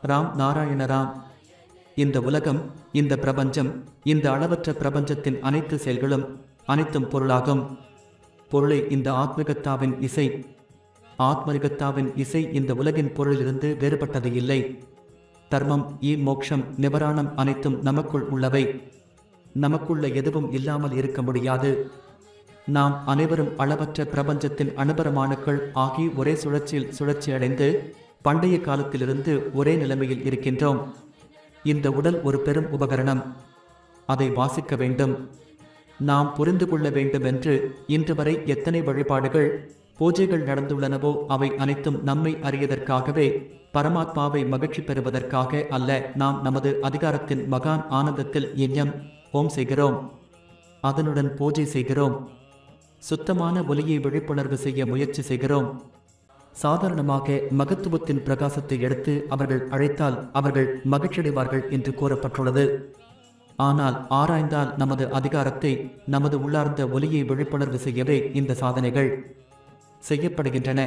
ராம் நாராயண ராம். இந்த உலகம், இந்த பிரபஞ்சம், இந்த அளவற்ற பிரபஞ்சத்தின் அனைத்து செயல்களும் அனைத்தும் பொருளாகும். பொருளை இந்த ஆத்மகத்தாவின் இசை. ஆத்மரிகத்தாவின் இசை இந்த உலகின் பொருளிலிருந்து வேறுபட்டது இல்லை. தர்மம், மோக்ஷம், நிவராணம் அனைத்தும் நமக்குள் உள்ளவை. நமக்குள்ள எதுவும் இல்லாமல் இருக்க முடியாது. நாம் அனைவரும் அளவற்ற பிரபஞ்சத்தின் அனுபரமானுக்கள் ஆகி ஒரே சுழற்சியில் சுழற்சி அடைந்து பண்டைய காலத்திலிருந்து ஒரே நிலைமையில் இருக்கின்றோம். இந்த உடல் ஒரு பெரும் உபகரணம். அதை வாசிக்க வேண்டும். நாம் புரிந்து கொள்ள வேண்டும் என்று இன்று வரை எத்தனை வழிபாடுகள், பூஜைகள் நடந்துள்ளனவோ அவை அனைத்தும் நம்மை அறியதற்காகவே, பரமாத்மாவை மகிழ்ச்சி பெறுவதற்காக அல்ல. நாம் நமது அதிகாரத்தின் மகான் ஆனந்தத்தில் யஜ்ஞம், ஹோம் செய்கிறோம். அதனுடன் பூஜை செய்கிறோம். சுத்தமான ஒலியை விழிப்புணர்வு செய்ய முயற்சி செய்கிறோம். சாதாரணமாக மகத்துவத்தின் பிரகாசத்தை எடுத்து அவர்கள் அழைத்தால் அவர்கள் மகிழ்ச்சியடைவார்கள் என்று கூறப்பட்டுள்ளது. ஆனால் ஆராய்ந்தால் நமது அதிகாரத்தை, நமது உள்ளார்ந்த ஒலியை விழிப்புணர்வு செய்யவே இந்த சாதனைகள் செய்யப்படுகின்றன.